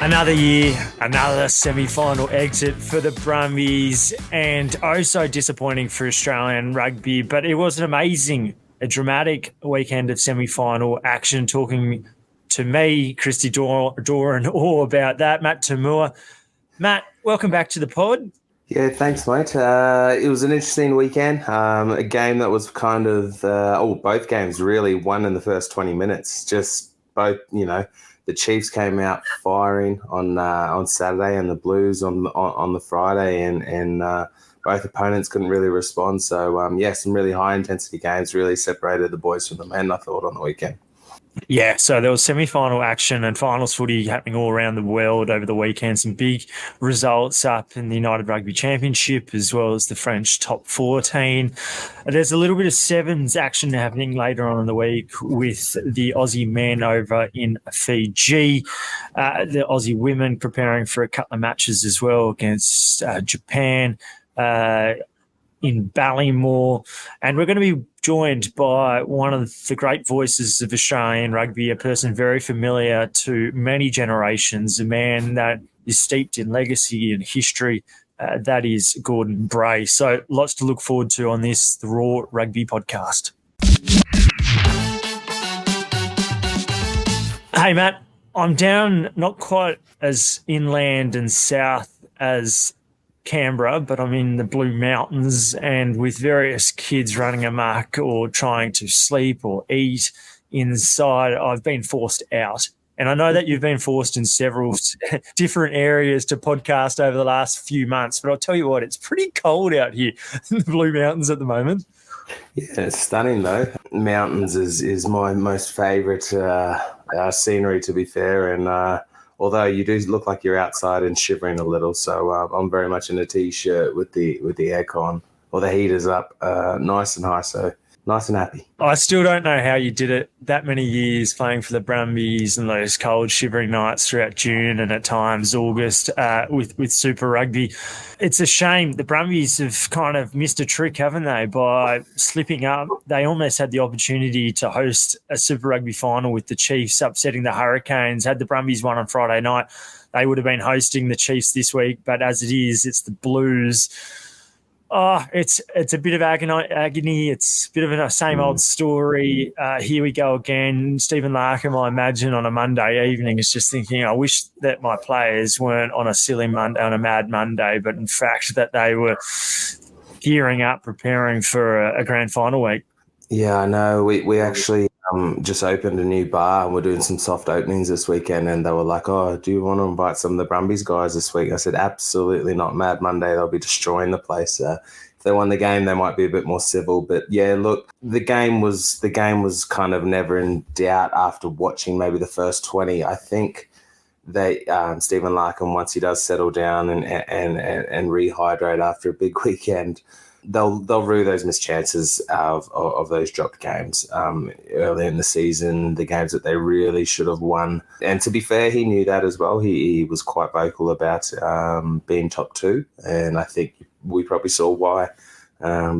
Another year, another semi-final exit for the Brumbies, and oh so disappointing for Australian rugby, but it was an amazing, a dramatic weekend of semi-final action. Talking to me, Christy Doran, all about that. Matt Toomua. Matt, welcome back to the pod. Yeah, thanks, mate. It was an interesting weekend. A game that was kind of, both games really won in the first 20 minutes. Just both, the Chiefs came out firing on Saturday and the Blues on the Friday, and both opponents couldn't really respond. So, some really high-intensity games really separated the boys from the men, I thought, on the weekend. Yeah, so there was semi-final action and finals footy happening all around the world over the weekend. Some big results up in the United Rugby Championship as well as the French top 14. There's a little bit of sevens action happening later on in the week with the Aussie men over in Fiji. The Aussie women preparing for a couple of matches as well against Japan in Ballymore. And we're going to be joined by one of the great voices of Australian rugby, a person very familiar to many generations, a man that is steeped in legacy and history. That is Gordon Bray. So lots to look forward to on this, the Raw Rugby podcast. Hey, Matt, I'm down not quite as inland and south as Canberra, but I'm in the Blue Mountains, and with various kids running amok or trying to sleep or eat inside, I've been forced out. And I know that you've been forced in several different areas to podcast over the last few months, but I'll tell you what, it's pretty cold out here in the Blue Mountains at the moment. Yeah, it's stunning though. Mountains is my most favourite scenery, to be fair, and although you do look like you're outside and shivering a little, so I'm very much in a t-shirt with the aircon or the heaters up, nice and high, so nice and happy. I still don't know how you did it that many years playing for the Brumbies and those cold shivering nights throughout June and at times August with Super Rugby. It's a shame. The Brumbies have kind of missed a trick, haven't they, by slipping up. They almost had the opportunity to host a Super Rugby final with the Chiefs upsetting the Hurricanes. Had the Brumbies won on Friday night, they would have been hosting the Chiefs this week, but as it is, it's the Blues. Oh, it's a bit of agony. It's a bit of a same old story. Here we go again. Stephen Larkham, I imagine, on a Monday evening is just thinking, I wish that my players weren't on a silly Monday, on a mad Monday, but in fact that they were gearing up, preparing for a grand final week. Yeah, I know. We actually just opened a new bar and we're doing some soft openings this weekend, and they were like, oh, do you want to invite some of the Brumbies guys this week? I said, absolutely not. Mad Monday, they'll be destroying the place. If they won the game, they might be a bit more civil. But yeah, look, the game was kind of never in doubt after watching maybe the first 20. I think they Stephen Larkham, once he does settle down and rehydrate after a big weekend, they'll rue those missed chances of those dropped games early in the season, the games that they really should have won. And to be fair, he knew that as well. He was quite vocal about being top two, and I think we probably saw why,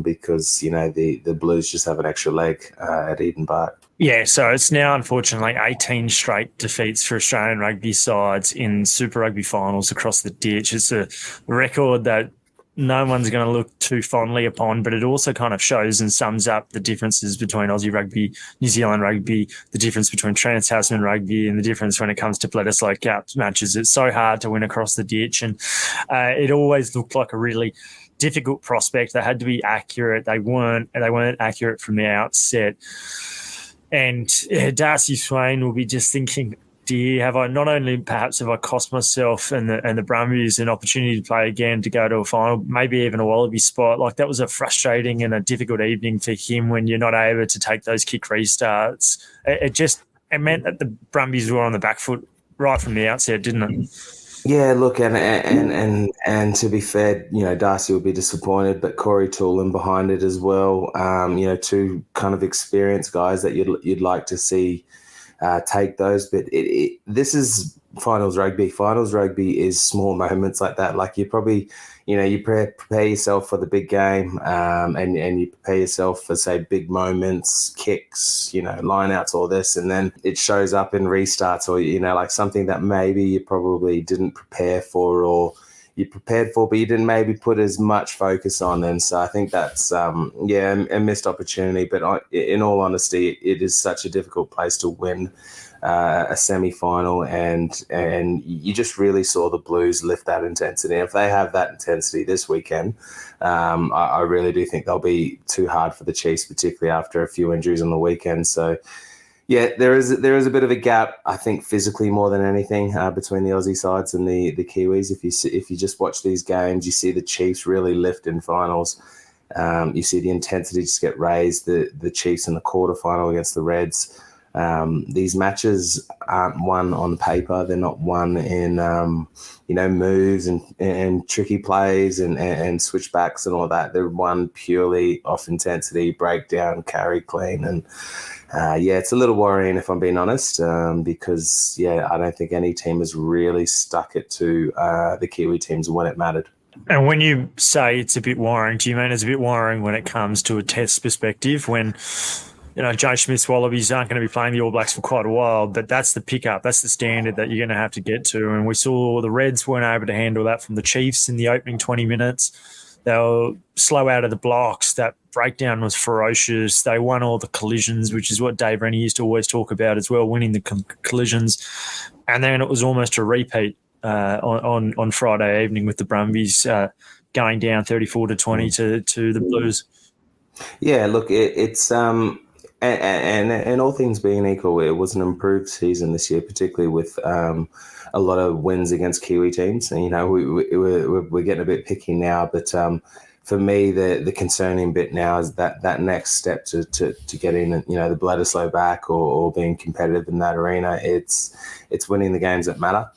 because the Blues just have an extra leg at Eden Park. Yeah, so it's now unfortunately 18 straight defeats for Australian rugby sides in Super Rugby finals across the ditch. It's a record that no one's going to look too fondly upon, but it also kind of shows and sums up the differences between Aussie rugby, New Zealand rugby, the difference between Trans-Tasman rugby, and the difference when it comes to Bledisloe Cup matches. It's so hard to win across the ditch, and it always looked like a really difficult prospect. They had to be accurate. They weren't accurate from the outset. And Darcy Swain will be just thinking, dear, have I not only perhaps have I cost myself and the Brumbies an opportunity to play again, to go to a final, maybe even a Wallaby spot. Like, that was a frustrating and a difficult evening for him when you're not able to take those kick restarts. It meant that the Brumbies were on the back foot right from the outset, didn't it? Yeah, look, and to be fair, Darcy will be disappointed, but Corey Toolan behind it as well. Two kind of experienced guys that you'd like to see take those. But this is finals rugby. Finals rugby is small moments like that. Like you probably, you prepare yourself for the big game, and you prepare yourself for, say, big moments, kicks, lineouts, all this, and then it shows up in restarts, or like something that maybe you probably didn't prepare for, or you prepared for, but you didn't maybe put as much focus on. And so I think that's a missed opportunity. But in all honesty, it is such a difficult place to win a semi-final, and you just really saw the Blues lift that intensity. And if they have that intensity this weekend, I really do think they'll be too hard for the Chiefs, particularly after a few injuries on the weekend. So yeah, there is a bit of a gap, I think, physically more than anything, between the Aussie sides and the Kiwis. If you just watch these games, you see the Chiefs really lift in finals. You see the intensity just get raised. The Chiefs in the quarterfinal against the Reds. These matches aren't won on paper. They're not won in moves and tricky plays and switchbacks and all that. They're won purely off intensity, breakdown, carry clean, and it's a little worrying, if I'm being honest, because I don't think any team has really stuck it to the Kiwi teams when it mattered. And when you say it's a bit worrying, do you mean it's a bit worrying when it comes to a test perspective, when Joe Smith's Wallabies aren't going to be playing the All Blacks for quite a while, but that's the pickup, that's the standard that you're going to have to get to. And we saw the Reds weren't able to handle that from the Chiefs in the opening 20 minutes. They were slow out of the blocks. That breakdown was ferocious. They won all the collisions, which is what Dave Rennie used to always talk about as well, winning the collisions. And then it was almost a repeat on Friday evening with the Brumbies going down 34-20 to the Blues. Yeah, look, it's and all things being equal, it was an improved season this year, particularly with a lot of wins against Kiwi teams. And we're getting a bit picky now, but for me, the concerning bit now is that next step to getting the Bledisloe back or being competitive in that arena. It's winning the games that matter.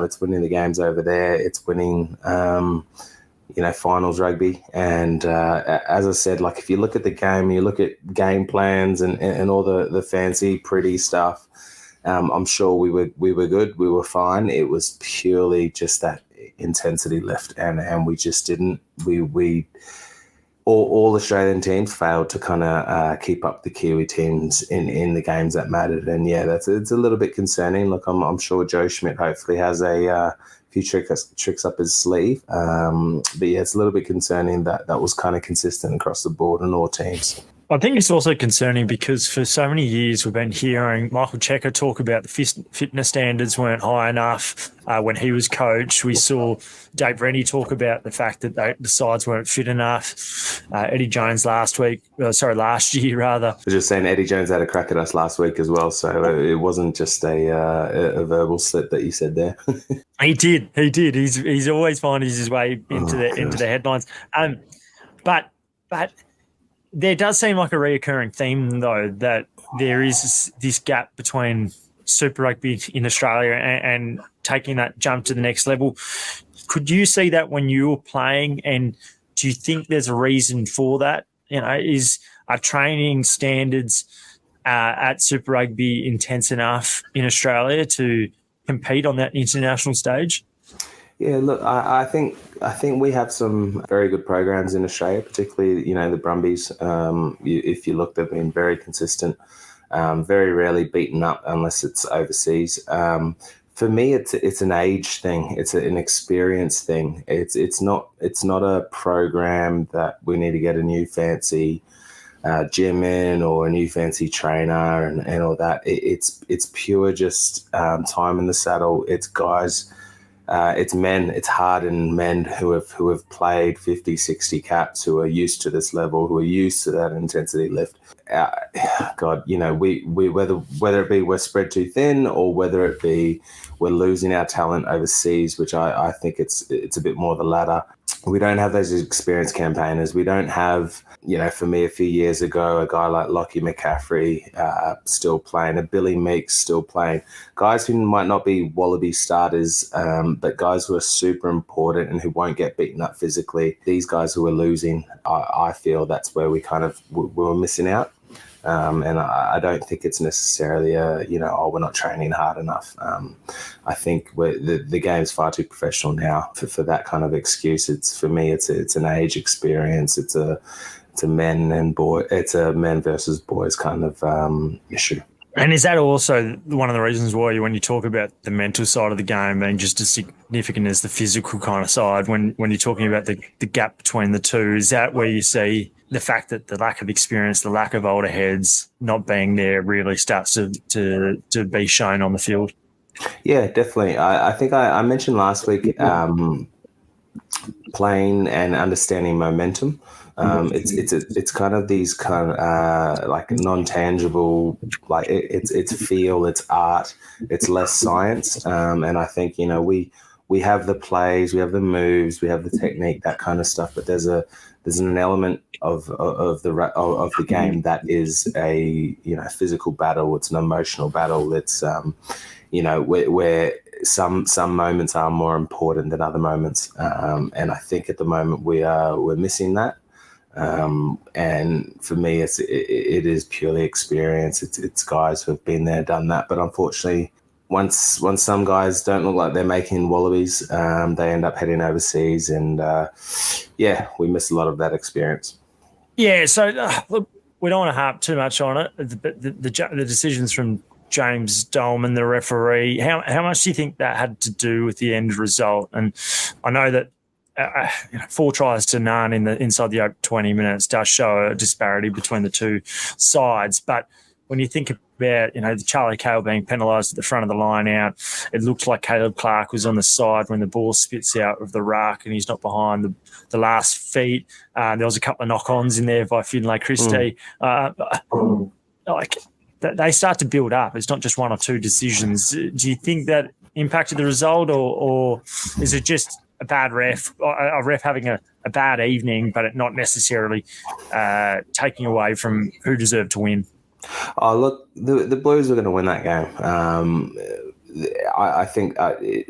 It's winning the games over there. It's winning. Finals rugby. And as I said, like if you look at the game, you look at game plans and all the fancy, pretty stuff, I'm sure we were good. We were fine. It was purely just that intensity lift. And we just didn't, all Australian teams failed to kind of keep up the Kiwi teams in the games that mattered. And it's a little bit concerning. Look, I'm sure Joe Schmidt hopefully has a few tricks up his sleeve. But it's a little bit concerning that was kind of consistent across the board in all teams. I think it's also concerning because for so many years we've been hearing Michael Checker talk about the fitness standards weren't high enough when he was coach. We saw Dave Rennie talk about the fact that the sides weren't fit enough. Eddie Jones last year. I was just saying Eddie Jones had a crack at us last week as well, so it wasn't just a verbal slip that you said there. He did. He's always finding his way into the headlines. But there does seem like a reoccurring theme, though, that there is this gap between Super Rugby in Australia and taking that jump to the next level. Could you see that when you were playing, and do you think there's a reason for that? Are training standards at Super Rugby intense enough in Australia to compete on that international stage? Yeah, look, I think we have some very good programs in Australia, particularly the Brumbies. If you look, they've been very consistent, very rarely beaten up unless it's overseas. For me, it's an age thing. It's an experience thing. It's not a program that we need to get a new fancy gym in or a new fancy trainer and all that. It's pure just time in the saddle. It's guys. It's men, it's hardened men who have played 50, 60 caps, who are used to this level, who are used to that intensity lift. We whether it be we're spread too thin or whether it be we're losing our talent overseas, which I think it's a bit more the latter. We don't have those experienced campaigners. We don't have, for me a few years ago, a guy like Lockie McCaffrey still playing, a Billy Meeks still playing, guys who might not be Wallaby starters, but guys who are super important and who won't get beaten up physically. These guys who are losing, I feel that's where we were missing out. And I don't think it's necessarily we're not training hard enough. I think the game's far too professional now for that kind of excuse. For me, it's an age experience. It's a men versus boys kind of issue. And is that also one of the reasons why when you talk about the mental side of the game being just as significant as the physical kind of side, when you're talking about the gap between the two, is that where you see the fact that the lack of experience, the lack of older heads not being there really starts to be shown on the field? Yeah, definitely. I think I mentioned last week playing and understanding momentum. It's kind of these kind of like non-tangible, like it's feel, it's art, it's less science. And I think we have the plays, we have the moves, we have the technique, that kind of stuff. But there's an element of the game that is a physical battle. It's an emotional battle. It's where some moments are more important than other moments, and I think at the moment we're missing that. And for me, it is purely experience. It's guys who have been there, done that. But unfortunately, once some guys don't look like they're making wallabies, they end up heading overseas, and we miss a lot of that experience. Yeah. So look, we don't want to harp too much on it. The decisions from James Dolman, the referee, how much do you think that had to do with the end result? And I know that 4 tries to none inside the opening 20 minutes does show a disparity between the two sides. But when you think about the Charlie Cale being penalised at the front of the line out, it looks like Caleb Clark was on the side when the ball spits out of the ruck and he's not behind the last feet. There was a couple of knock-ons in there by Finlay Christie. They start to build up. It's not just one or two decisions. Do you think that impacted the result, or is it just a bad ref, a ref having a bad evening, but it not necessarily taking away from who deserved to win? Oh, look, the Blues were going to win that game. I think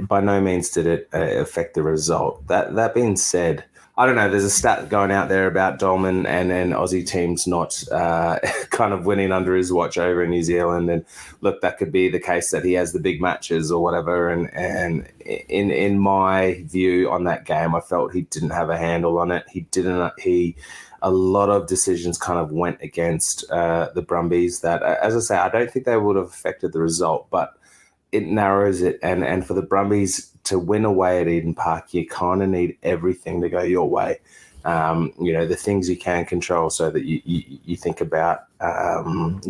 by no means did it affect the result. That being said, I don't know, there's a stat going out there about Dolman and Aussie teams not kind of winning under his watch over in New Zealand. And look, that could be the case that he has the big matches or whatever. And in my view on that game, I felt he didn't have a handle on it. A lot of decisions kind of went against the Brumbies that, as I say, I don't think they would have affected the result, but it narrows it. And for the Brumbies to win away at Eden Park, you kind of need everything to go your way. The things you can control, so that you think about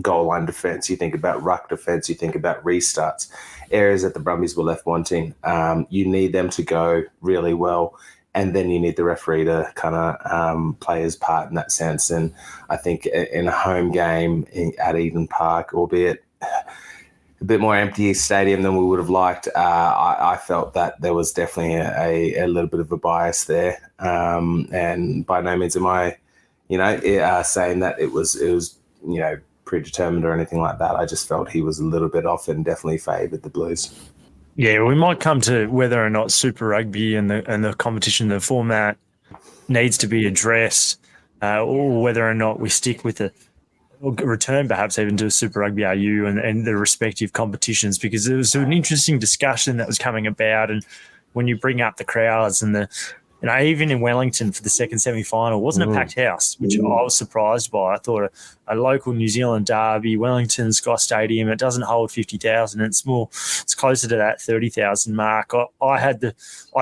goal line defence, you think about ruck defence, you think about restarts, areas that the Brumbies were left wanting. You need them to go really well, and then you need the referee to kind of play his part in that sense. And I think in a home game at Eden Park, albeit a bit more empty stadium than we would have liked, I felt that there was definitely a little bit of a bias there. And by no means am I, saying that it was predetermined or anything like that. I just felt he was a little bit off and definitely favoured the Blues. Yeah, we might come to whether or not Super Rugby and the competition, the format needs to be addressed, or whether or not we stick with it. Or return perhaps even to Super Rugby AU and the respective competitions, because there was an interesting discussion that was coming about. And when you bring up the crowds and even in Wellington for the second semi-final, wasn't a packed house, which I was surprised by. I thought a local New Zealand derby, Wellington Sky Stadium, it doesn't hold 50,000. It's closer to that 30,000 mark. I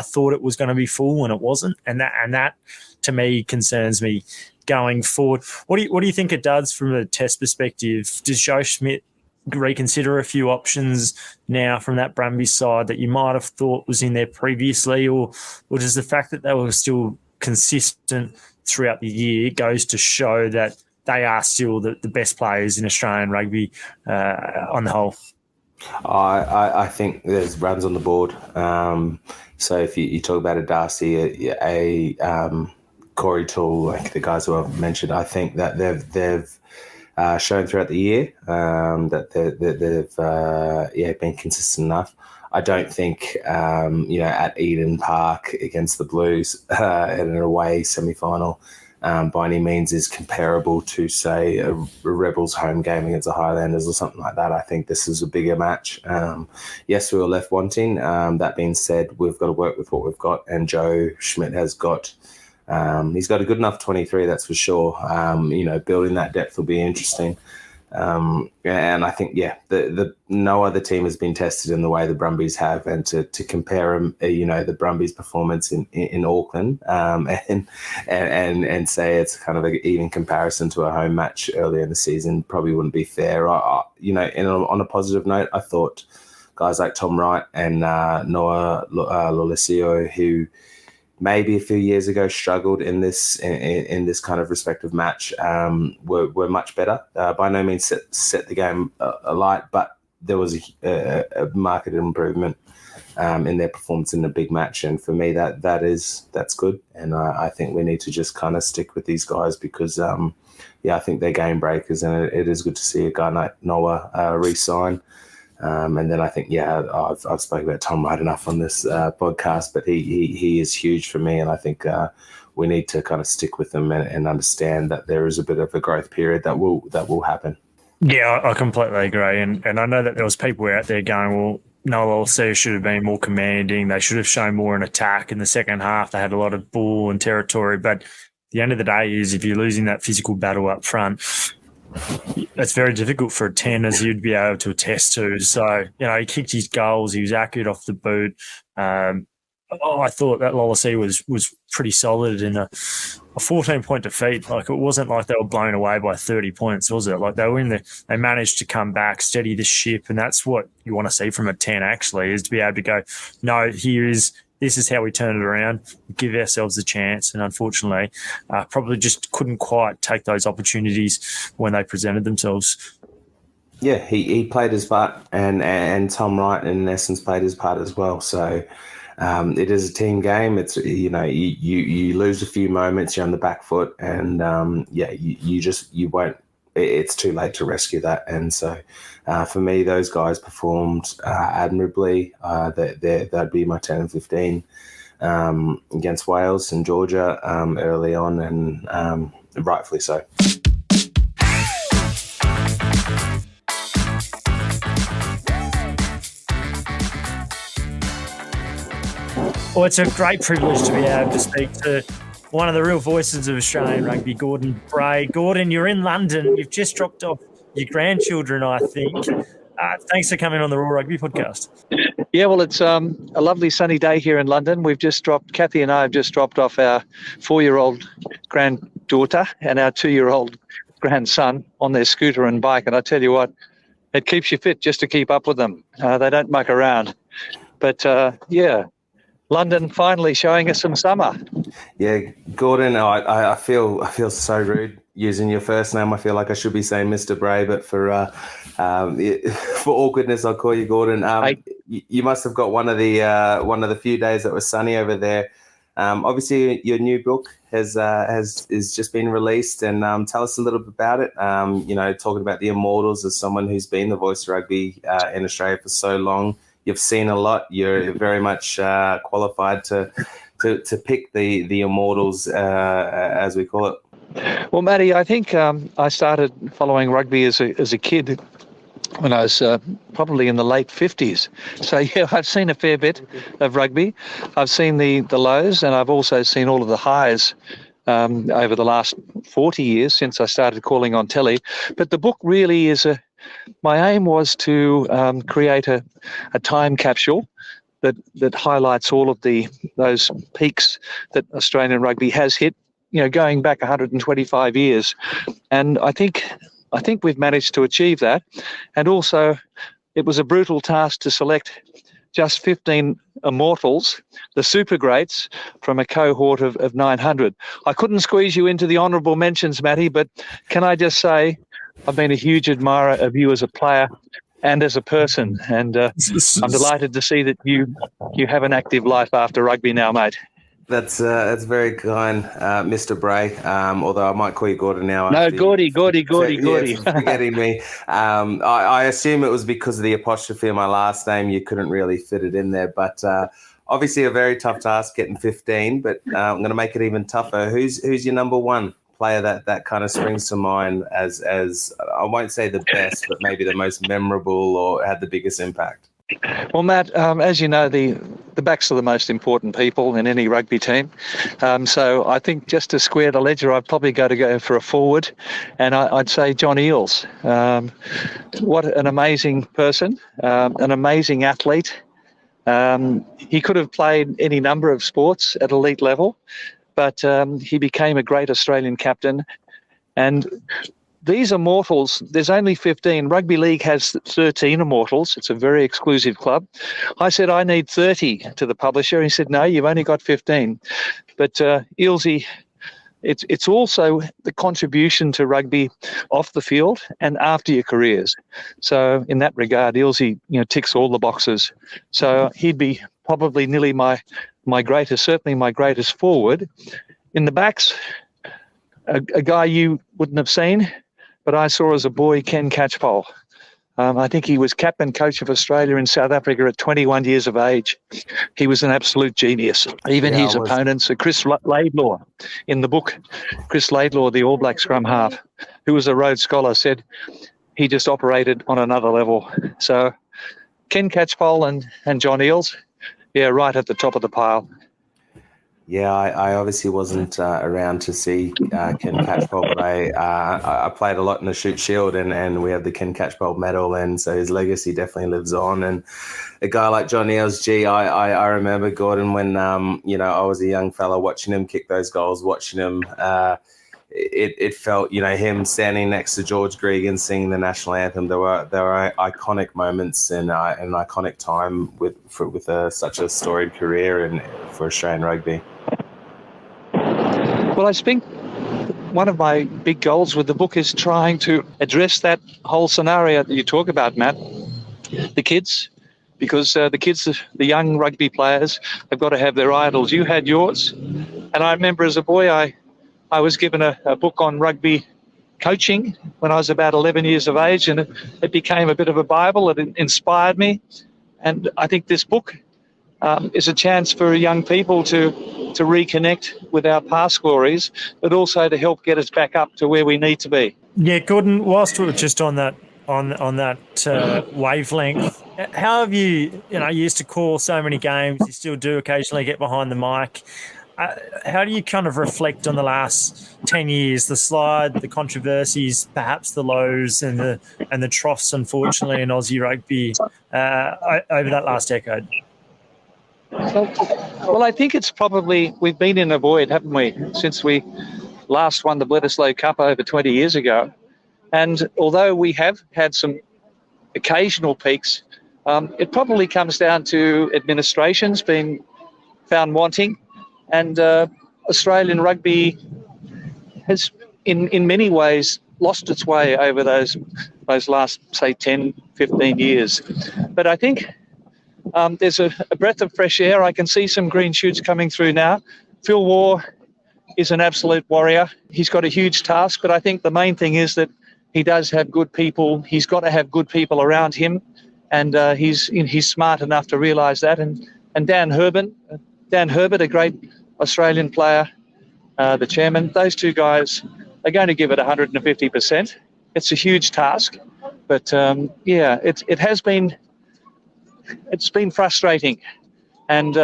thought it was going to be full and it wasn't, and that to me concerns me going forward. What do you think it does from a test perspective? Does Joe Schmidt reconsider a few options now from that Brumbies side that you might have thought was in there previously, or does the fact that they were still consistent throughout the year goes to show that they are still the best players in Australian rugby on the whole? I think there's runs on the board. So if you talk about a Darcy, Corey Toole, like the guys who I've mentioned, I think that they've shown throughout the year that they've been consistent enough. I don't think at Eden Park against the Blues in an away semi-final, by any means is comparable to, say, a Rebels home game against the Highlanders or something like that. I think this is a bigger match. Yes, we were left wanting. That being said, we've got to work with what we've got, and Joe Schmidt has got he's got a good enough 23, that's for sure. Building that depth will be interesting. And I think, the no other team has been tested in the way the Brumbies have, and to compare them, the Brumbies' performance in Auckland, and say it's kind of an even comparison to a home match earlier in the season probably wouldn't be fair. On a positive note, I thought guys like Tom Wright and Noah Lolesio, who maybe a few years ago struggled in this kind of respective match, were much better. By no means set the game alight, but there was a marked improvement in their performance in the big match. And for me, that's good. And I think we need to just kind of stick with these guys because, I think they're game breakers, and it is good to see a guy like Noah re-sign. And then I think, I've spoken about Tom Wright enough on this podcast, but he is huge for me. And I think we need to kind of stick with them and understand that there is a bit of a growth period that will happen. Yeah, I completely agree. And I know that there was people out there going, well, Noel should have been more commanding. They should have shown more in attack in the second half. They had a lot of ball and territory. But at the end of the day is if you're losing that physical battle up front, it's very difficult for a 10 as you'd be able to attest to. So, he kicked his goals. He was accurate off the boot. I thought that Lolesio was pretty solid in a 14-point defeat. Like, it wasn't like they were blown away by 30 points, was it? Like, they were they managed to come back, steady the ship, and that's what you want to see from a 10, actually, is to be able to go, no, this is how we turn it around, give ourselves a chance. And unfortunately, probably just couldn't quite take those opportunities when they presented themselves. Yeah, he played his part, and Tom Wright, in essence, played his part as well. So it is a team game. It's, you lose a few moments, you're on the back foot, and you won't. It's too late to rescue that. And so for me, those guys performed admirably. That'd be my 10 and 15 against Wales and Georgia early on, and rightfully so. Well, it's a great privilege to be able to speak to one of the real voices of Australian rugby, Gordon Bray. Gordon, you're in London. You've just dropped off your grandchildren, I think. Thanks for coming on the Raw Rugby podcast. Yeah, well, it's a lovely sunny day here in London. Kathy and I have just dropped off our 4-year-old granddaughter and our 2-year-old grandson on their scooter and bike. And I tell you what, it keeps you fit just to keep up with them. They don't muck around. But, London finally showing us some summer. Yeah, Gordon, I feel so rude using your first name. I feel like I should be saying Mr. Bray, but for awkwardness, I'll call you Gordon. You must have got one of the few days that was sunny over there. Obviously, your new book is just been released, and tell us a little bit about it. Talking about the Immortals as someone who's been the voice of rugby in Australia for so long. You've seen a lot. You're very much qualified to pick the Immortals, as we call it. Well, Matty, I think I started following rugby as a kid when I was probably in the late 50s. So, yeah, I've seen a fair bit of rugby. I've seen the lows, and I've also seen all of the highs over the last 40 years since I started calling on telly. But the book really is my aim was to create a time capsule that highlights all of those peaks that Australian rugby has hit, going back 125 years. And I think we've managed to achieve that. And also, it was a brutal task to select just 15 Immortals, the super greats, from a cohort of 900. I couldn't squeeze you into the honourable mentions, Matty, but can I just say I've been a huge admirer of you as a player and as a person, and I'm delighted to see that you have an active life after rugby now, mate. That's very kind, Mr. Bray. Although I might call you Gordon now. No, Gordy. Yeah, forgetting me. I assume it was because of the apostrophe of my last name. You couldn't really fit it in there, but obviously a very tough task getting 15, but I'm going to make it even tougher. Who's your number one player that kind of springs to mind as I won't say the best, but maybe the most memorable or had the biggest impact? Well, Matt, as you know, the backs are the most important people in any rugby team. So I think just to square the ledger, I'd probably go for a forward, and I'd say John Eales. What an amazing person, an amazing athlete. He could have played any number of sports at elite level, but he became a great Australian captain. And these Immortals, there's only 15. Rugby League has 13 Immortals. It's a very exclusive club. I said, I need 30 to the publisher. He said, no, you've only got 15. But Ealesy, it's also the contribution to rugby off the field and after your careers. So in that regard, Ealesy, ticks all the boxes. So he'd be probably nearly my greatest, certainly my greatest forward. In the backs, a guy you wouldn't have seen, but I saw as a boy, Ken Catchpole. I think he was captain coach of Australia in South Africa at 21 years of age. He was an absolute genius. Even his opponents, Chris Laidlaw, in the book, Chris Laidlaw, the All Black scrum half, who was a Rhodes Scholar, said he just operated on another level. So Ken Catchpole and John Eales, right at the top of the pile. Yeah, I obviously wasn't around to see Ken Catchpole, but I played a lot in the Shoot Shield, and we have the Ken Catchpole medal, and so his legacy definitely lives on. And a guy like John Eales, I remember, Gordon, when I was a young fella watching him kick those goals, watching him. It felt, him standing next to George Gregan singing the national anthem. There were iconic moments and an iconic time with such a storied career and for Australian rugby. Well, I think one of my big goals with the book is trying to address that whole scenario that you talk about, Matt. The kids, because the kids, the young rugby players, have got to have their idols. You had yours, and I remember as a boy, I was given a book on rugby coaching when I was about 11 years of age, and it became a bit of a Bible. It inspired me, and I think this book is a chance for young people to reconnect with our past glories, but also to help get us back up to where we need to be. Yeah, Gordon, whilst we were just on that wavelength, how have you used to call so many games, you still do occasionally get behind the mic. How do you kind of reflect on the last 10 years, the slide, the controversies, perhaps the lows and the troughs, unfortunately, in Aussie rugby over that last decade? Well, I think it's probably, we've been in a void, haven't we, since we last won the Bledisloe Cup over 20 years ago. And although we have had some occasional peaks, it probably comes down to administrations being found wanting. And Australian rugby has, in many ways, lost its way over those last, say, 10, 15 years. But I think there's a breath of fresh air. I can see some green shoots coming through now. Phil Waugh is an absolute warrior. He's got a huge task, but I think the main thing is that he does have good people. He's got to have good people around him, and he's smart enough to realise that. And Dan Herbert, a great Australian player, the chairman, those two guys are going to give it 150%. It's a huge task, but it's been frustrating, and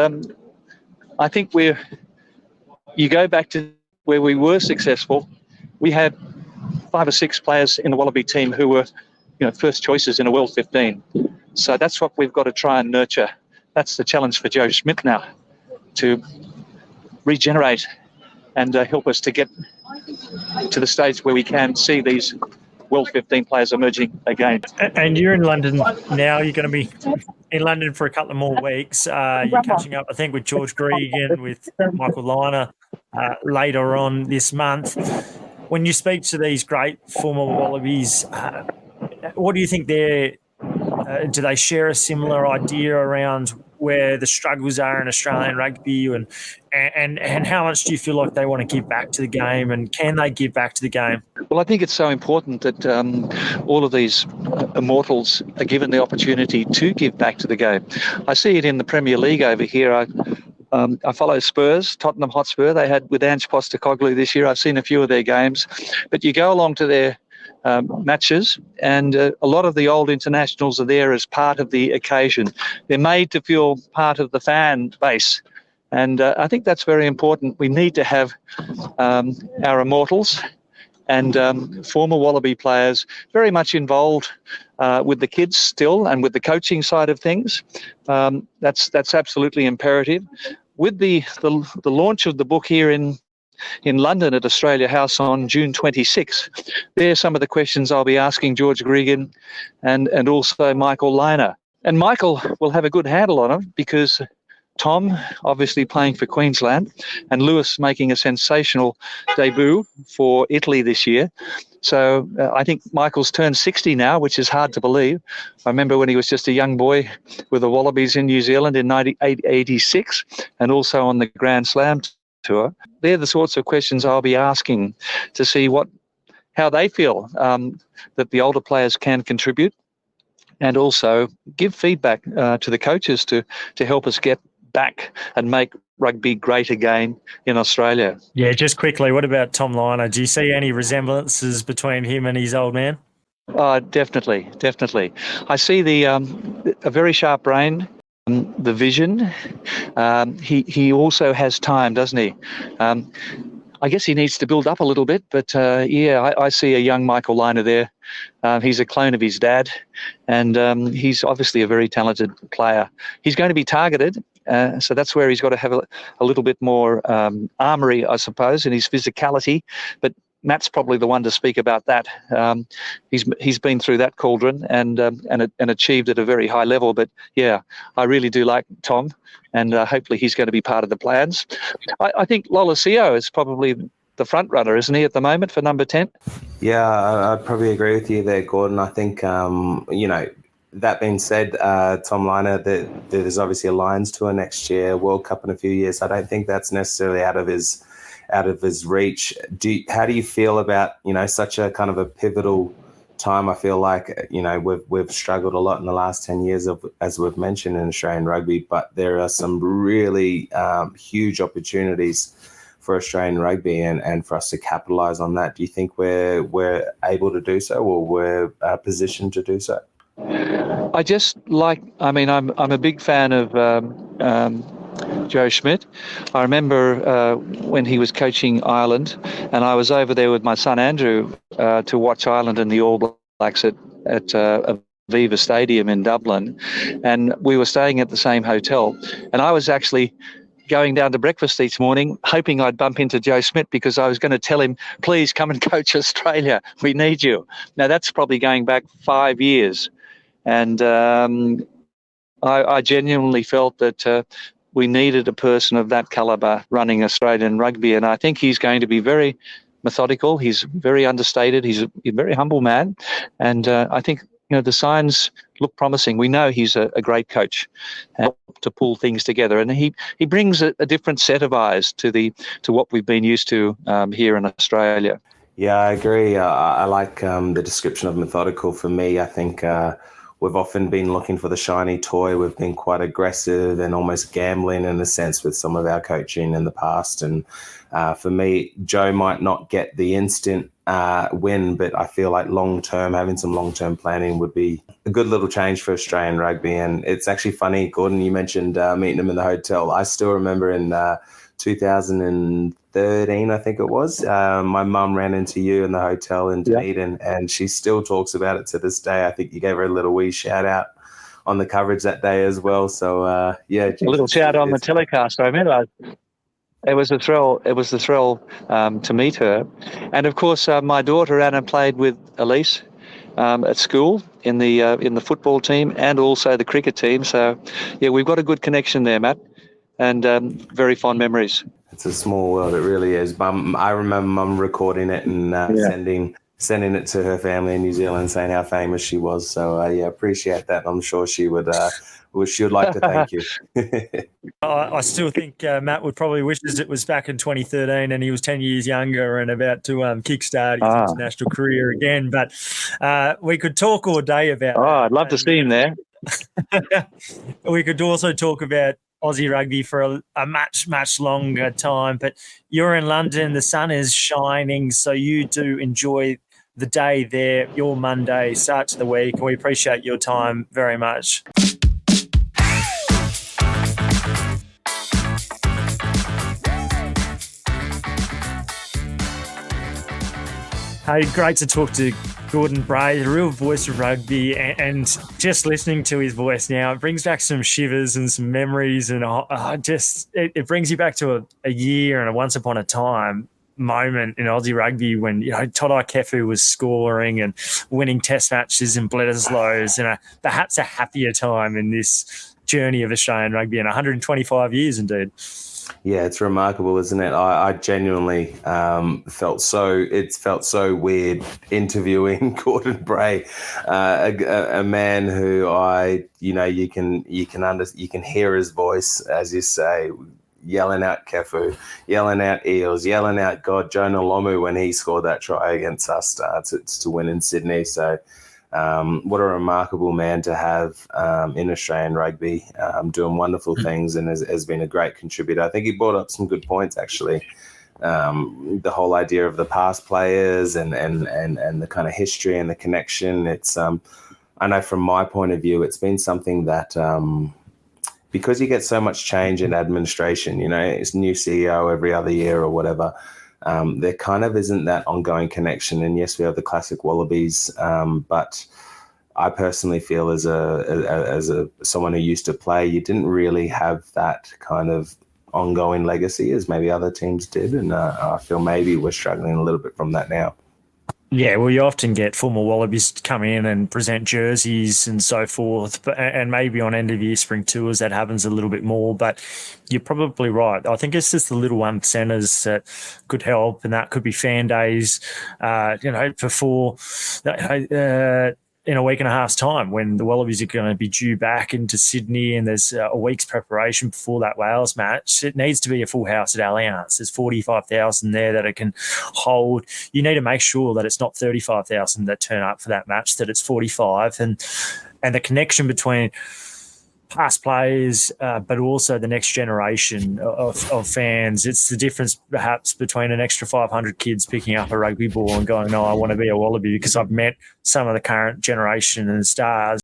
I think you go back to where we were successful. We had 5 or 6 players in the Wallaby team who were, first choices in a World 15. So that's what we've got to try and nurture. That's the challenge for Joe Schmidt now, to regenerate and help us to get to the stage where we can see these World 15 players emerging again. And you're in London now. You're going to be in London for a couple of more weeks. You're catching up, I think, with George Gregan, with Michael Liner later on this month. When you speak to these great former Wallabies, what do you think do they share a similar idea around where the struggles are in Australian rugby, and how much do you feel like they want to give back to the game, and can they give back to the game? Well, I think it's so important that all of these immortals are given the opportunity to give back to the game. I see it in the Premier League over here. I follow Spurs, Tottenham Hotspur. They had with Ange Postecoglou this year. I've seen a few of their games, but you go along to their matches, and a lot of the old internationals are there as part of the occasion. They're made to feel part of the fan base, and I think that's very important. We need to have our immortals and former Wallaby players very much involved with the kids still, and with the coaching side of things. That's absolutely imperative. With the launch of the book here in London at Australia House on June 26, there are some of the questions I'll be asking George Gregan and also Michael Liner. And Michael will have a good handle on them, because Tom obviously playing for Queensland, and Lewis making a sensational debut for Italy this year. So I think Michael's turned 60 now, which is hard to believe. I remember when he was just a young boy with the Wallabies in New Zealand in 1986, and also on the Grand Slam tour. They're the sorts of questions I'll be asking to see how they feel that the older players can contribute, and also give feedback to the coaches to help us get back and make rugby great again in Australia. Yeah, just quickly, what about Tom Liner? Do you see any resemblances between him and his old man? Definitely. I see a very sharp brain, the vision. He also has time, doesn't he? I guess he needs to build up a little bit, but I see a young Michael Liner there. He's a clone of his dad, and he's obviously a very talented player. He's going to be targeted, so that's where he's got to have a little bit more armoury, I suppose, in his physicality. But Matt's probably the one to speak about that. He's been through that cauldron and achieved at a very high level. But yeah, I really do like Tom, and hopefully he's going to be part of the plans. I think Lolosio is probably the front runner, isn't he, at the moment for number 10? Yeah, I'd probably agree with you there, Gordon. I think, that being said, Tom Liner, there's obviously a Lions tour next year, World Cup in a few years. I don't think that's necessarily out of his reach. How do you feel about, such a kind of a pivotal time? I feel like, we've struggled a lot in the last 10 years, as we've mentioned, in Australian rugby, but there are some really huge opportunities for Australian rugby and for us to capitalise on that. Do you think we're able to do so, or we're positioned to do so? I'm a big fan of Joe Schmidt. I remember when he was coaching Ireland, and I was over there with my son Andrew to watch Ireland and the All Blacks at Aviva Stadium in Dublin, and we were staying at the same hotel, and I was actually going down to breakfast each morning hoping I'd bump into Joe Schmidt, because I was going to tell him, please come and coach Australia, we need you. Now that's probably going back 5 years, and I genuinely felt that we needed a person of that calibre running Australian rugby, and I think he's going to be very methodical. He's very understated. He's a very humble man, and I think the signs look promising. We know he's a great coach to pull things together, and he brings a different set of eyes to what we've been used to here in Australia. Yeah, I agree. I like the description of methodical. For me, I think we've often been looking for the shiny toy. We've been quite aggressive and almost gambling in a sense with some of our coaching in the past. And for me, Joe might not get the instant win, but I feel like long-term, having some long-term planning would be a good little change for Australian rugby. And it's actually funny, Gordon, you mentioned meeting him in the hotel. I still remember in 2013, I think it was, my mum ran into you in the hotel in Dunedin, and she still talks about it to this day. I think you gave her a little wee shout out on the coverage that day as well. So a little shout on the telecast. I remember it was a thrill. It was the thrill to meet her, and of course my daughter Anna played with Elise at school in the football team and also the cricket team. So yeah, we've got a good connection there, Matt, and very fond memories. It's a small world, it really is. I remember Mum recording it and sending it to her family in New Zealand, saying how famous she was. So yeah, appreciate that. I'm sure she would like to thank you. I still think Matt would probably wish it was back in 2013 and he was 10 years younger and about to kickstart his international career again. But we could talk all day about that. I'd love to see him there. We could also talk about Aussie rugby for a much longer time. But you're in London, the sun is shining, so you do enjoy the day there, your Monday, start to the week. We appreciate your time very much. Hey, great to talk to Gordon Bray, the real voice of rugby, and just listening to his voice now, it brings back some shivers and some memories, and it brings you back to a year and a once upon a time moment in Aussie rugby when, you know, Todai Kefu was scoring and winning test matches in Bledisloes, and perhaps a happier time in this journey of Australian rugby in 125 years indeed. Yeah, it's remarkable, isn't it? I genuinely felt so weird interviewing Gordon Bray, a man who you can hear his voice, as you say, yelling out Kefu, yelling out Eels, yelling out Jonah Lomu when he scored that try against us to win in Sydney. So what a remarkable man to have in Australian rugby, doing wonderful things, and has been a great contributor. I think he brought up some good points, actually. The whole idea of the past players and the kind of history and the connection. It's I know from my point of view, it's been something that because you get so much change in administration, you know, it's new CEO every other year or whatever. There kind of isn't that ongoing connection. And yes, we have the classic Wallabies, but I personally feel as someone who used to play, you didn't really have that kind of ongoing legacy as maybe other teams did. And I feel maybe we're struggling a little bit from that now. Yeah, well, you often get former Wallabies come in and present jerseys and so forth, and maybe on end-of-year spring tours that happens a little bit more, but you're probably right. I think it's just the little one percenters that could help, and that could be fan days, before in a week and a half's time when the Wallabies are going to be due back into Sydney and there's a week's preparation before that Wales match. It needs to be a full house at Allianz. There's 45,000 there that it can hold. You need to make sure that it's not 35,000 that turn up for that match, that it's 45, and the connection between past players, but also the next generation of fans. It's the difference perhaps between an extra 500 kids picking up a rugby ball and going, no, I want to be a Wallaby because I've met some of the current generation and stars.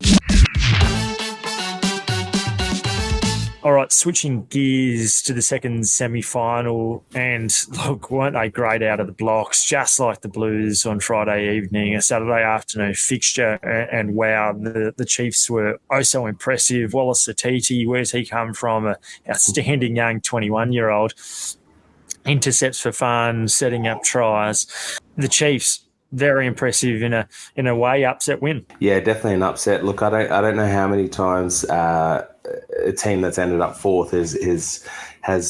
All right, switching gears to the second semi-final, and look, weren't they great out of the blocks, just like the Blues on Friday evening, a Saturday afternoon fixture, and wow, the Chiefs were oh so impressive. Wallace Atiti, where's he come from? An outstanding young 21-year-old. Intercepts for fun, setting up tries. The Chiefs, very impressive in a way upset win. Yeah, definitely an upset. Look, I don't know how many times a team that's ended up fourth has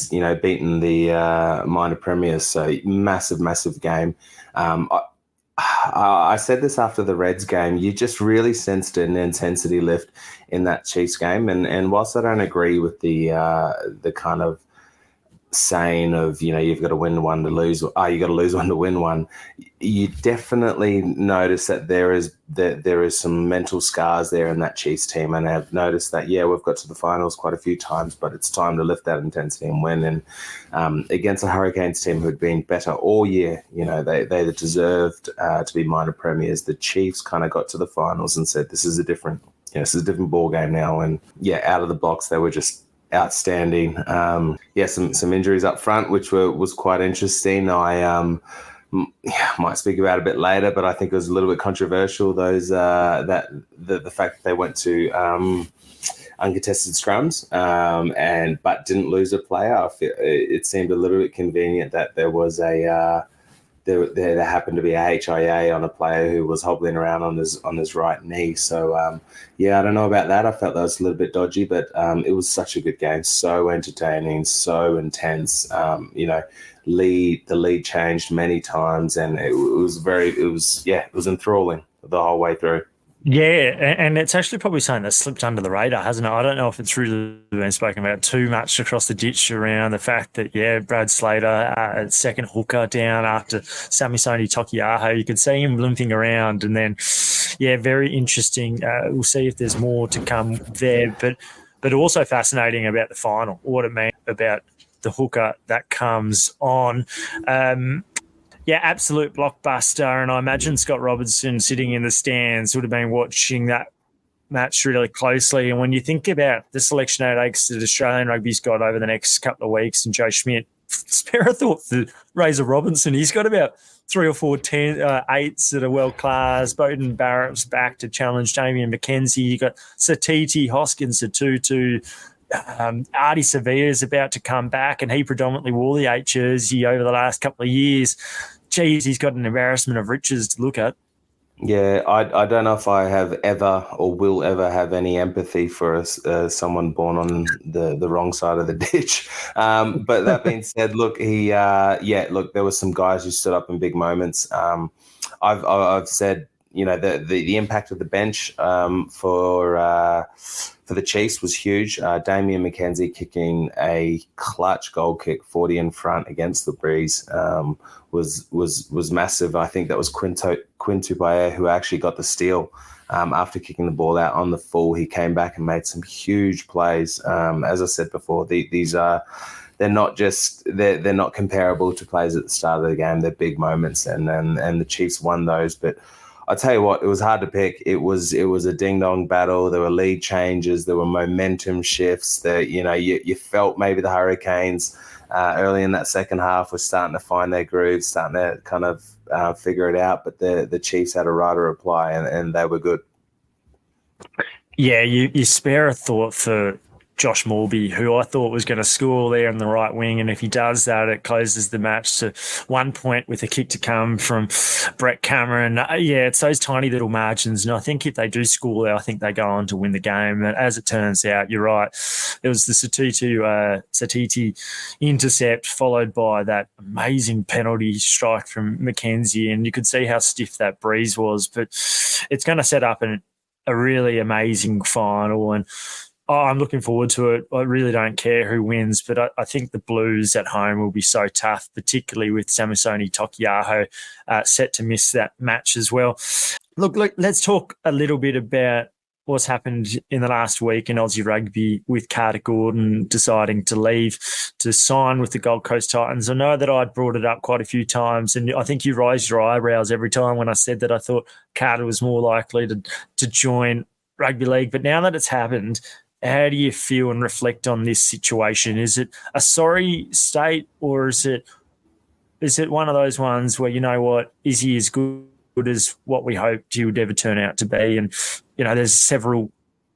beaten the minor premiers. So massive game. I said this after the Reds game. You just really sensed an intensity lift in that Chiefs game, and whilst I don't agree with the kind of saying of, you've got to win one to lose, you got to lose one to win one, you definitely notice that there is some mental scars there in that Chiefs team, and I've noticed that we've got to the finals quite a few times, but it's time to lift that intensity and win. And against a Hurricanes team who'd been better all year, they deserved to be minor premiers. The Chiefs kind of got to the finals and said, this is a different ball game now. And out of the blocks, they were just outstanding. Some injuries up front, which was quite interesting. I might speak about it a bit later, but I think it was a little bit controversial. Those the fact that they went to uncontested scrums but didn't lose a player. I feel it seemed a little bit convenient that there was there happened to be a HIA on a player who was hobbling around on his right knee. So, I don't know about that. I felt that was a little bit dodgy, but it was such a good game, so entertaining, so intense. lead. The lead changed many times, and it was enthralling the whole way through. Yeah, and it's actually probably something that slipped under the radar, hasn't it? I don't know if it's really been spoken about too much across the ditch around the fact that, Brad Slater, second hooker down after Samisoni Tokiaho, you could see him limping around, and then, very interesting. We'll see if there's more to come there, but also fascinating about the final, what it meant about the hooker that comes on. Absolute blockbuster. And I imagine Scott Robertson sitting in the stands would have been watching that match really closely. And when you think about the selection 8 that Australian rugby's got over the next couple of weeks, and Joe Schmidt, spare a thought for Razor Robinson. He's got about 3 or 4 8s that are world class. Bowden Barrett's back to challenge Damian McKenzie. You got Satiti, Hoskins, Satutu. Artie Sevilla is about to come back, and he predominantly wore the 8 jersey over the last couple of years. Geez, he's got an embarrassment of riches to look at. Yeah, I don't know if I have ever or will ever have any empathy for someone born on the wrong side of the ditch. But that being said, look, there were some guys who stood up in big moments. I've said, the impact of the bench for the Chiefs was huge. Damian McKenzie kicking a clutch goal kick 40 in front against the Breeze was massive. I think that was Quintu Bayer who actually got the steal after kicking the ball out on the full. He came back and made some huge plays. As I said before, these are they're not comparable to plays at the start of the game. They're big moments, and the Chiefs won those. But I'll tell you what, it was hard to pick. It was a ding-dong battle. There were lead changes. There were momentum shifts. You felt maybe the Hurricanes early in that second half were starting to find their groove, starting to kind of figure it out. But the Chiefs had a right to reply, and they were good. Yeah, you spare a thought for Josh Morby, who I thought was going to score there in the right wing. And if he does that, it closes the match to 1 point with a kick to come from Brett Cameron. It's those tiny little margins. And I think if they do score there, I think they go on to win the game. And as it turns out, you're right. It was the Satiti intercept followed by that amazing penalty strike from McKenzie. And you could see how stiff that Breeze was. But it's going to set up a really amazing final. And I'm looking forward to it. I really don't care who wins, but I think the Blues at home will be so tough, particularly with Samisoni Tokiaho set to miss that match as well. Look, let's talk a little bit about what's happened in the last week in Aussie rugby with Carter Gordon deciding to leave to sign with the Gold Coast Titans. I know that I'd brought it up quite a few times, and I think you raised your eyebrows every time when I said that I thought Carter was more likely to join rugby league. But now that it's happened, how do you feel and reflect on this situation? Is it a sorry state, or is it one of those ones where, you know what, is he as good as what we hoped he would ever turn out to be? And, there's several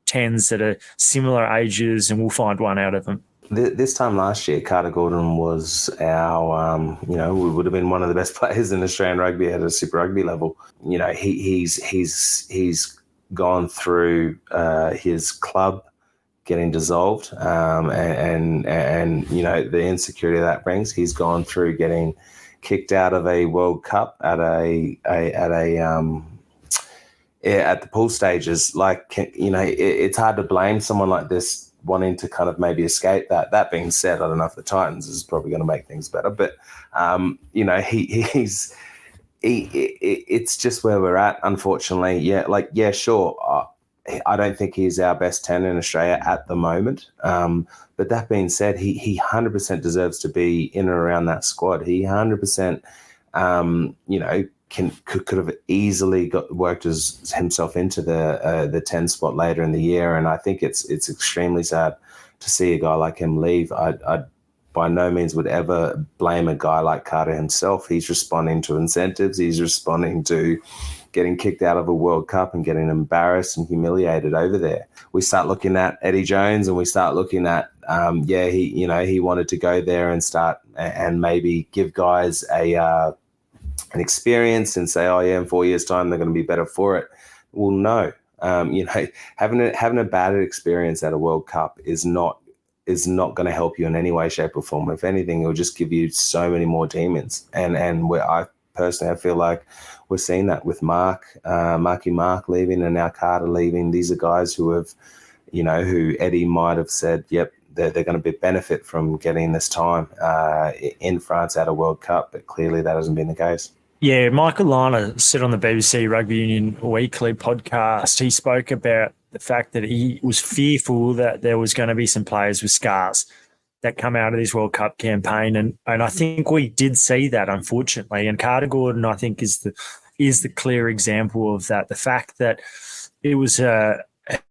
10s that are similar ages, and we'll find one out of them. This time last year, Carter Gordon was our, we would have been one of the best players in Australian rugby at a Super Rugby level. He's gone through his club getting dissolved, and the insecurity that brings. He's gone through getting kicked out of a World Cup at the pool stages. It's hard to blame someone like this wanting to kind of maybe escape that. That being said, I don't know if the Titans is probably going to make things better, but it's just where we're at, unfortunately. Sure. I don't think he's our best 10 in Australia at the moment. But that being said, he 100% deserves to be in and around that squad. He 100%, could have easily worked himself into the 10 spot later in the year. And I think it's extremely sad to see a guy like him leave. I by no means would ever blame a guy like Carter himself. He's responding to incentives. He's responding to getting kicked out of a World Cup and getting embarrassed and humiliated over there. We start looking at Eddie Jones, and we start looking at, he wanted to go there and start and maybe give guys an experience and say, in 4 years' time they're going to be better for it. Well, no. Having a bad experience at a World Cup is not is not going to help you in any way, shape, or form. If anything, it'll just give you so many more demons. And where I feel like we're seeing that with Marky Mark leaving and now Carter leaving. These are guys who have, who Eddie might have said, yep, they're going to benefit from getting this time in France at a World Cup, but clearly that hasn't been the case. Yeah, Michael Liner said on the BBC Rugby Union Weekly podcast, he spoke about the fact that he was fearful that there was going to be some players with scars that come out of this World Cup campaign. And I think we did see that, unfortunately. And Carter Gordon, I think, is the clear example of that. The fact that it was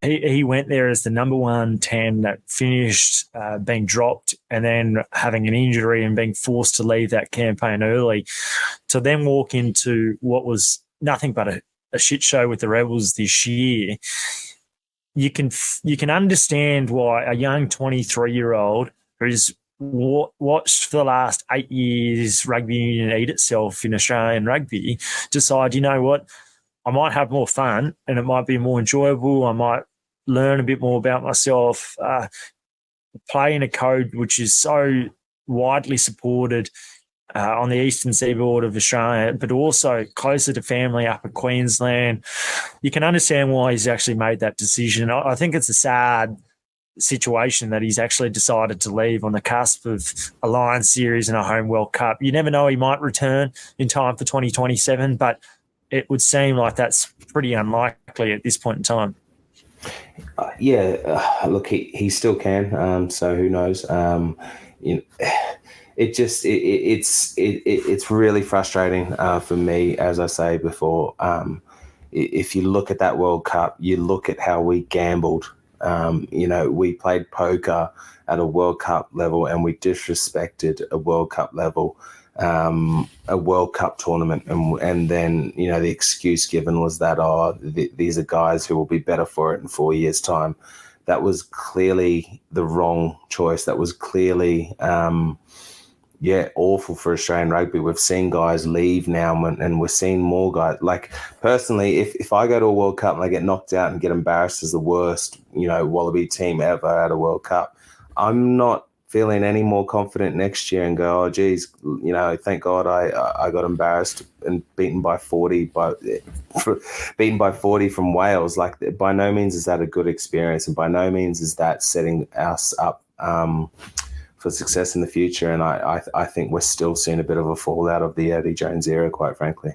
he went there as the number 110 that finished being dropped and then having an injury and being forced to leave that campaign early to then walk into what was nothing but a shit show with the Rebels this year. You can understand why a young 23-year-old who's watched for the last 8 years rugby union eat itself in Australian rugby decide, you know what, I might have more fun and it might be more enjoyable. I might learn a bit more about myself, play in a code which is so widely supported on the eastern seaboard of Australia, but also closer to family up in Queensland. You can understand why he's actually made that decision. I think it's a sad situation that he's actually decided to leave on the cusp of a Lions series and a home World Cup. You never know, he might return in time for 2027, but it would seem like that's pretty unlikely at this point in time. Look, he still can. So who knows? It's really frustrating for me, as I say before. If you look at that World Cup, you look at how we gambled. We played poker at a World Cup level and we disrespected a World Cup level. A World Cup tournament, and then the excuse given was that these are guys who will be better for it in 4 years' time. That was clearly the wrong choice. That was clearly awful for Australian rugby. We've seen guys leave now, and we're seeing more guys. Like personally, if I go to a World Cup and I get knocked out and get embarrassed as the worst Wallaby team ever at a World Cup, I'm not feeling any more confident next year and go, oh, geez, thank God I got embarrassed and beaten by 40 from Wales. Like, by no means is that a good experience, and by no means is that setting us up for success in the future. And I think we're still seeing a bit of a fallout of the Eddie Jones era, quite frankly.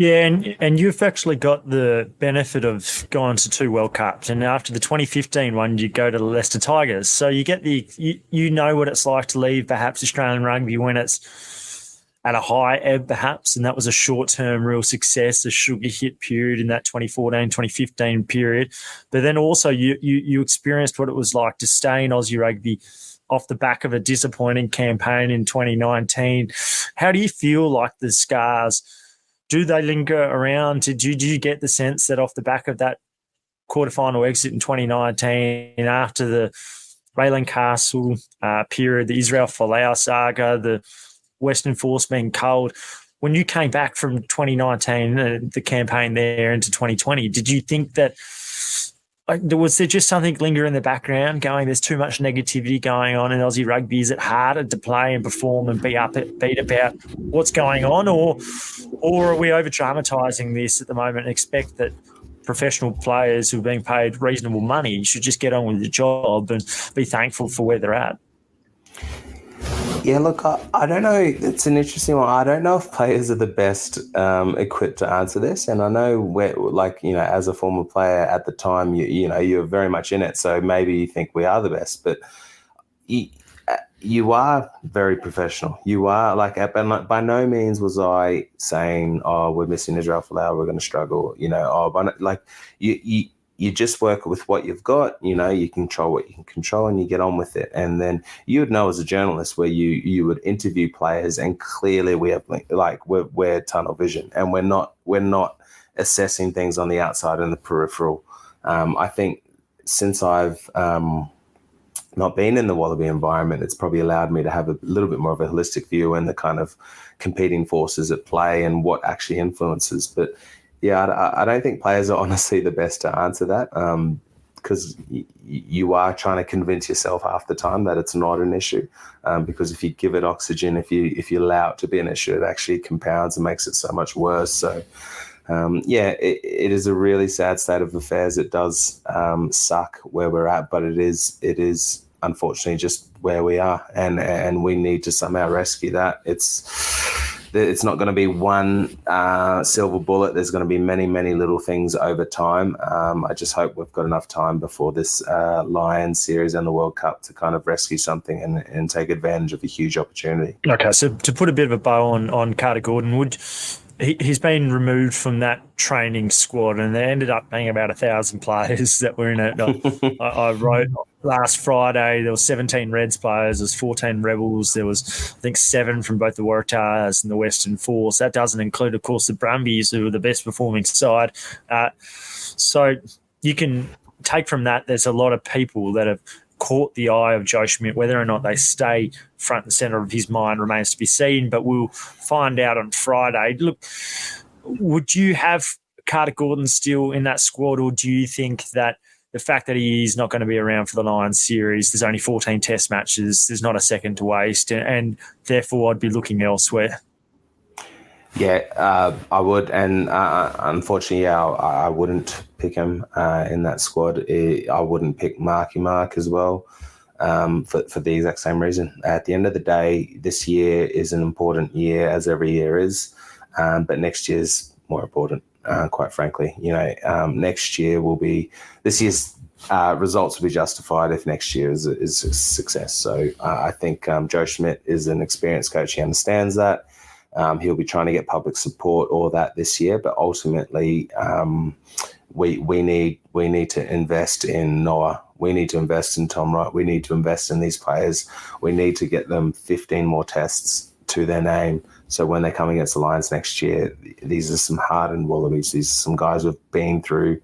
Yeah, and you've actually got the benefit of going to 2 World Cups, and after the 2015 one, you go to the Leicester Tigers. So you get you know what it's like to leave perhaps Australian rugby when it's at a high ebb perhaps, and that was a short-term real success, a sugar hit period in that 2014, 2015 period. But then also you experienced what it was like to stay in Aussie rugby off the back of a disappointing campaign in 2019. How do you feel like the scars, do they linger around? Did you get the sense that off the back of that quarterfinal exit in 2019, after the Raylan Castle period, the Israel Folau saga, the Western Force being culled, when you came back from 2019, the campaign there into 2020, did you think that was there just something lingering in the background going, there's too much negativity going on in Aussie rugby? Is it harder to play and perform and beat about what's going on? Or are we over-dramatising this at the moment and expect that professional players who are being paid reasonable money should just get on with the job and be thankful for where they're at? Yeah, look, I don't know. It's an interesting one. I don't know if players are the best equipped to answer this. And I know as a former player at the time, you're very much in it. So maybe you think we are the best, but you are very professional. You are by no means was I saying, oh, we're missing Israel Folau, we're going to struggle. You just work with what you've got, you control what you can control and you get on with it. And then you would know as a journalist where you would interview players and clearly we have we're tunnel vision and we're not assessing things on the outside and the peripheral. I think since I've not been in the Wallaby environment, it's probably allowed me to have a little bit more of a holistic view and the kind of competing forces at play and what actually influences. But yeah, I don't think players are honestly the best to answer that. you are trying to convince yourself half the time that it's not an issue, because if you give it oxygen, if you allow it to be an issue, it actually compounds and makes it so much worse. So it is a really sad state of affairs. It does suck where we're at, but it is unfortunately just where we are, and we need to somehow rescue that. It's not going to be one silver bullet. There's going to be many, many little things over time. I just hope we've got enough time before this Lions series and the World Cup to kind of rescue something and take advantage of a huge opportunity. Okay, so to put a bit of a bow on Carter Gordon, he's been removed from that training squad, and there ended up being about 1,000 players that were in it. I wrote last Friday there was 17 Reds players, there was 14 Rebels, there was I think 7 from both the Waratahs and the Western Force. That doesn't include, of course, the Brumbies, who are the best performing side. So you can take from that there's a lot of people that have caught the eye of Joe Schmidt. Whether or not they stay front and centre of his mind remains to be seen, but we'll find out on Friday. Look, would you have Carter Gordon still in that squad, or do you think that the fact that he's not going to be around for the Lions series, there's only 14 test matches, there's not a second to waste, and therefore I'd be looking elsewhere? Yeah, I would, and unfortunately, I wouldn't pick him in that squad. I wouldn't pick Marky Mark as well, for the exact same reason. At the end of the day, this year is an important year, as every year is, but next year's more important, quite frankly. Next year this year's results will be justified if next year is a success. So I think Joe Schmidt is an experienced coach. He understands that. He'll be trying to get public support, all that this year, but ultimately we need to invest in Noah. We need to invest in Tom Wright. We need to invest in these players. We need to get them 15 more tests to their name. So when they come against the Lions next year, these are some hardened Wallabies. These are some guys who've been through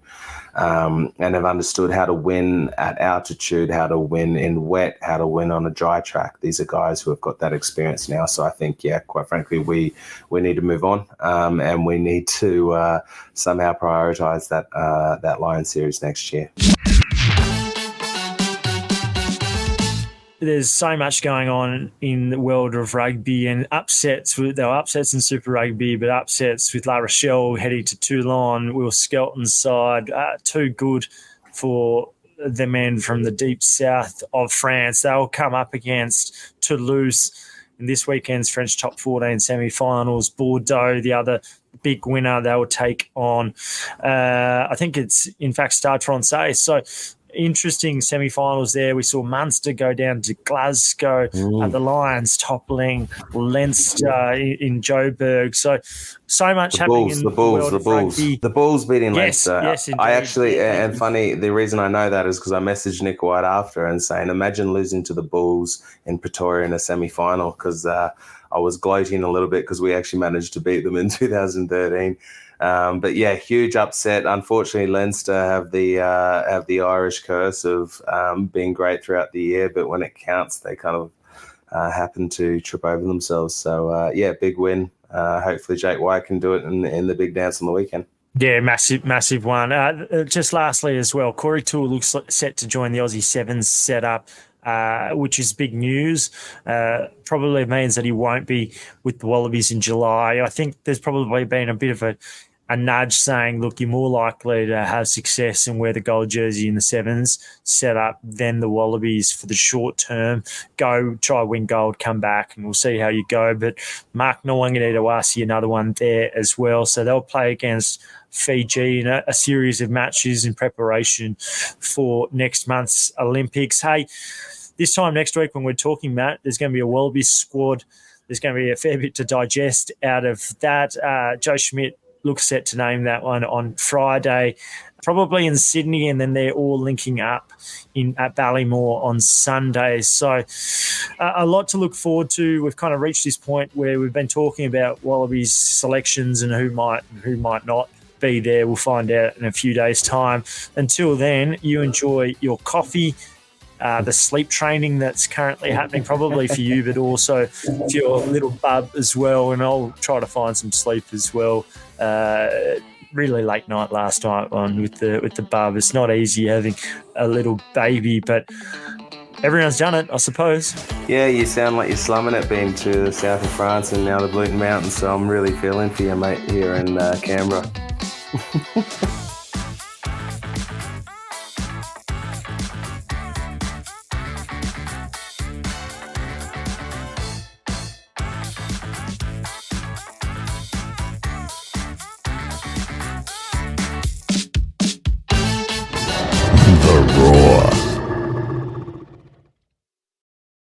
and have understood how to win at altitude, how to win in wet, how to win on a dry track. These are guys who have got that experience now. So I think, quite frankly, we need to move on, and we need to somehow prioritise that Lions series next year. There's so much going on in the world of rugby, and upsets. There were upsets in Super Rugby, but upsets with La Rochelle heading to Toulon. Will Skelton's side, too good for the men from the deep south of France. They'll come up against Toulouse in this weekend's French top 14 semi-finals. Bordeaux, the other big winner, they will take on, I think it's, in fact, Stade Francais. So interesting semi-finals there. We saw Munster go down to Glasgow, the Lions toppling Leinster in Joburg. So much happening in the world of rugby. The Bulls beating Leinster. Yes, indeed. I actually, and funny, the reason I know that is because I messaged Nick White after and saying, imagine losing to the Bulls in Pretoria in a semi-final, because I was gloating a little bit because we actually managed to beat them in 2013. But yeah, huge upset. Unfortunately, Leinster have the Irish curse of being great throughout the year, but when it counts, they kind of happen to trip over themselves. So big win. Hopefully, Jake White can do it in the big dance on the weekend. Yeah, massive one. Just lastly as well, Corey Toole looks set to join the Aussie Sevens setup, which is big news. Probably means that he won't be with the Wallabies in July. I think there's probably been a bit of a nudge saying, look, you're more likely to have success and wear the gold jersey in the Sevens setup than the Wallabies for the short term. Go try win gold, come back, and we'll see how you go. But Mark Nawangere-Awasi, another one there as well. So they'll play against Fiji in a series of matches in preparation for next month's Olympics. Hey, this time next week when we're talking, Matt, there's going to be a Wallabies squad. There's going to be a fair bit to digest out of that. Joe Schmidt looks set to name that one on Friday, probably in Sydney, and then they're all linking up at Ballymore on Sunday. So a lot to look forward to. We've kind of reached this point where we've been talking about Wallabies selections and who might not be there. We'll find out in a few days' time. Until then, you enjoy your coffee, the sleep training that's currently happening probably for you, but also for your little bub as well. And I'll try to find some sleep as well really late night last night one with the bub. It's not easy having a little baby, but everyone's done it, I suppose. Yeah, you sound like you're slumming it, being to the south of France and now the Blue Mountains, so I'm really feeling for you, mate, here in Canberra.